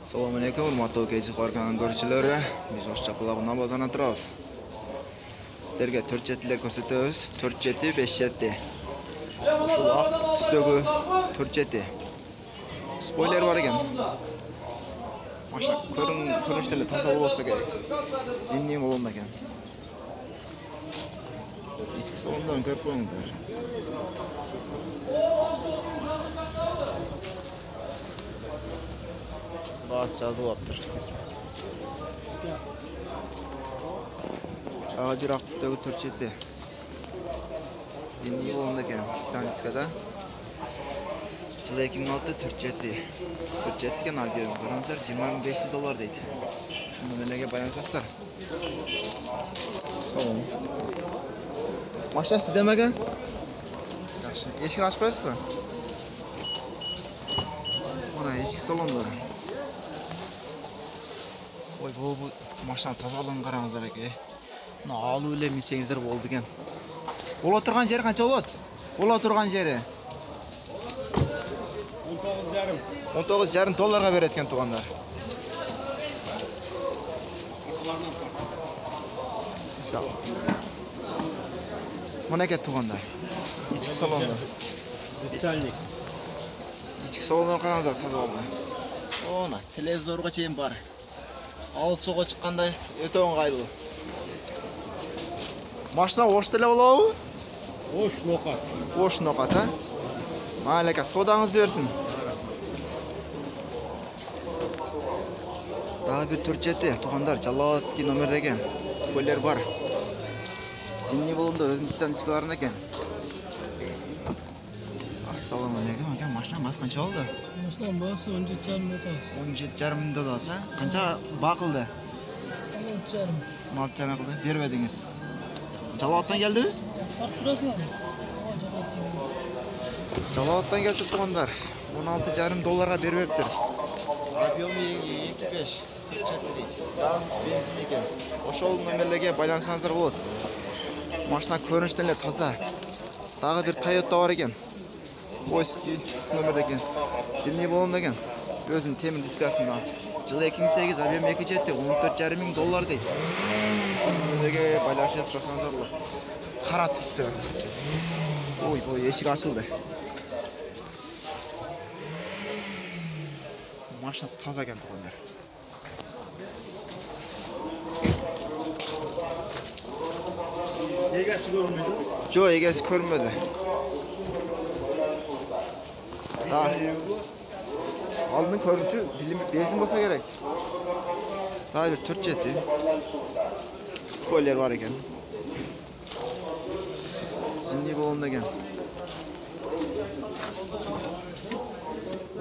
Assalamualaikum урматтуу кечи коркан көрүүчүлөрү. Биз ош чапалабына базарына турабыз. Сиздерге 4 жетилер көрсөтөбүз. 4 жети, 5 жети. Ушул ак түстөгү 4 жети. Спойлер бар экен. Машина көрүнүштө эле таза болсо керек. Зимний болгондо экен. Ички салондон көрүп коюңуздар. Баат жазылып аптыр. Ага бир ак түстөгү 4 жети. Зимний болгондо экен. Станискада. Жылы 2006 4 жети. 4 жети экен ал жерин караңыздар, $25,000 дейт. Шуну менеге байланышасыздар. Сол. Машина сизде экен? Жакшы. Эшигин ачып коесузбу? Мына эшик салондор. Ой, bu машина тазалыгын караңыздар эке. Мына алуу эле минсеңиздер болду экен. Бола турган жери канча болот? Бола турган жери $19,5 берет экен туугандар. Мына эке туугандар. Ички салондор. Детальник. Ички салондор караңыздар таза болду. Она телевизорго чейин бар. Алысыга чыккандай өтө ыңгайлуу. Машина ош деле болобу? Ош нокат. Ош нокат, а? Майлеке, содаңызды берсин. Дагы бир 4 жети, туугандар, Жалаловский номерде экен. Спойлер бар. Зимний болгондо өзүнүн станискаларында экен. Ассаламу алейкум, ака, машина басы канча болду? Машина басы 17,5 $17,500, а? Канча бакылды? 16,5. 16,5 кылды, бербедиңиз. Жалаловаттан келдиби? Турасыңар. Жалаловаттан келди туугандар. $16,500 бербептир. Объемы 2,5 4 дейт. Газ, бензин экен. Ошол номерлерге байланышсаңыздар болот. Машина көрүнүштөн эле таза. Дагы бир Toyota бар экен. Oyski номерде экен. Зимний болгондо экен. Өзүнүн темир дискасында. Жылы 2008, объем 2 жети, $14,500 дейт. Ошол номерге байланышып турсаңыздар болот. Кара түстө. Ой, эшик ачылды. Машина таза экен туугандар. Эгеси көрүнбөйдү? Жок, эгеси көрүнбөдү. Алдын көрүнчү бензин болсо керек. Дагы бир 4 жети. Спойлер бар экен. Зимний болгондо экен.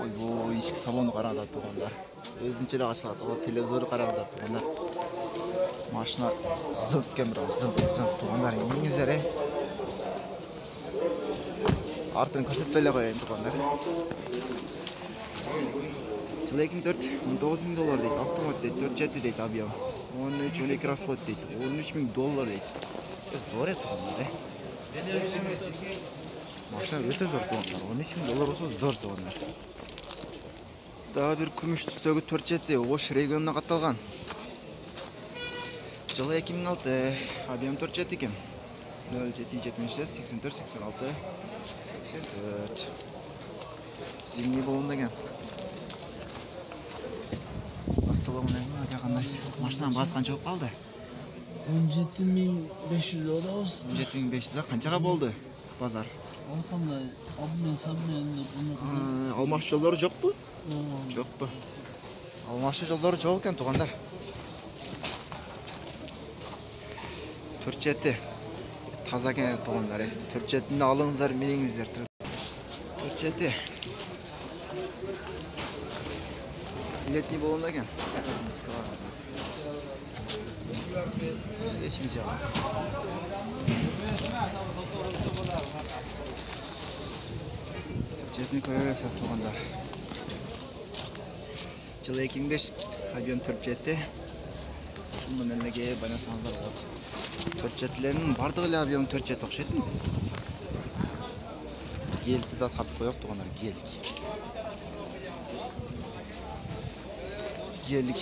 Ой, бу ички салонду караңыздар туугандар. Өзүнчө эле ачылат. О, телевизорду караңыздар туугандар. Машина зыңк экен, зыңк туугандар. Эмнеңиздер, Артын көрсөтпөй эле коеюн туугандар. Жылы 2004, $19,000 дейт. Автомат дейт, 4 жети дейт объем. 13-12 расход дейт. $13,000 дейт. Зор туугандар, Машина өтө зор туугандар. $13,000 болсо зор туугандар. Дагы бир күмүш түстөгү 4 жети, Ош регионуна катталган. Жылы 2006, объем 4 жети экен. 0776 84 86 84. Зимний болгондо экен. Ассаламу алейкум, ака, кандайсыз? Машинанын баасы канча болуп калды? 17,500 болобуз. 17,500, канчага болду базар? Ал кандай? Абмен Алмаш жолдору жокпу? Жокпу. Алмаш жолдору жок экен туугандар. 4 жети. Таза экен туугандар. 4 жетини алыңыздар, миниңиздер. 4 жети. Летний болгондо экен. Эшиги жаба. Жетини көрөсүз туугандар. Жылы 2005, объем 4 жети. Ушунун менеге байланышсаңыздар болот. 4 жетилердин бардыгы эле объем 4 жети окшойт. Гелти да тартып коёк туугандар, гелик. Geldik.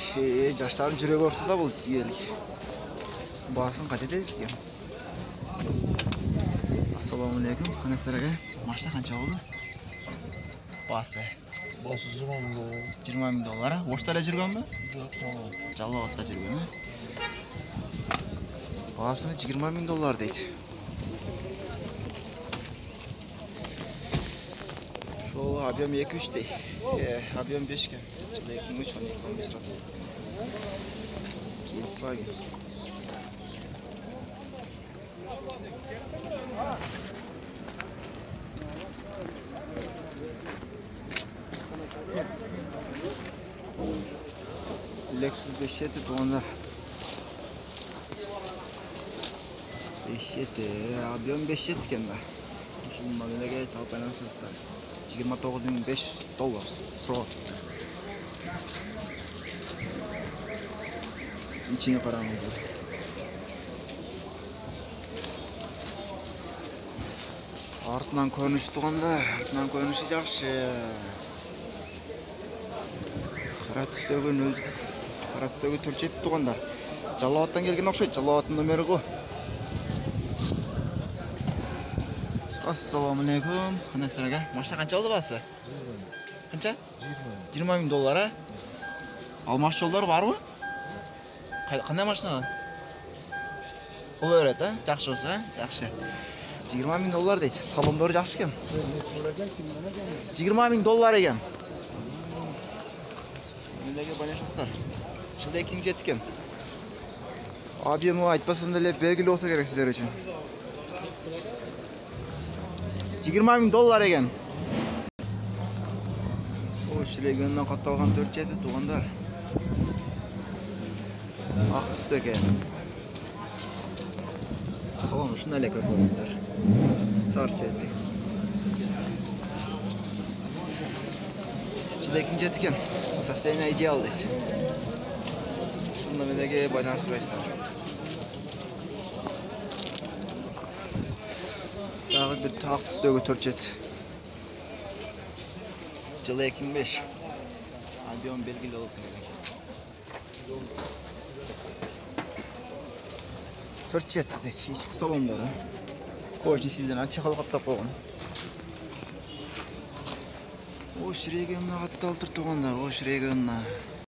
Жаштардын жүрөгү ортосунда бул geldik. Баасын кача дедик экен. Ассаламу алейкум. Кандай силер ака? Машина канча болду? Баасы. Bası 20 bin dolar. 20 000 доллар. Ошто эле жүргөнбү? Yok sana. Жалал атта жүргөн. Баасыны 20 000 доллар дейт. Ошол объем 2-3 дей. Объем 5 ке. 2-3 15 рат. Келип багы. Lexus 5 тугандар. 5 объем 5 экен да. Ушунун мамилеге чалып айналышат. 29.500 доллар. Сурап. İçine karanlık. Артынан көрүнүш туганда, артынан көрүнүшү жакшы. Кара түстөгү 4 тугандар. Жалалаттан келген окшойт, Жалалаттын номери го. Ассаламу алейкум. Кандай силер ака? Машина канча болду баасы? Канча? 20 000 доллар. Алмаш жолдор барбы? Кандай машина? Боло берет, а? Жакшы болсо, жакшы. 20 000 доллар дейт. Салондору жакшы экен. 20 000 доллар экен. Мендеге байланышсыздар. Жылда 2 кеткен. Объемы айтпасам деле белгилүү болсо керек силер үчүн. 20 000 доллар экен. Ош регионунан катталган 4-7 тугандар. Ак түстө экен. Салон ушундай эле көргөндөр. Сар сеттик. Жылда 2 жеткен. Состояние идеал дейт. Ушунда менеге байланыштырасыздар. Дагы бир так түстөгү 4-7. Жылы 2005. Объем белгилүү болсо керек. 4-7 дейт. Ички салондору. Кожи сизден чехол каттап койгон. Ош регионуна катталып тур тугандар, Ош регионуна.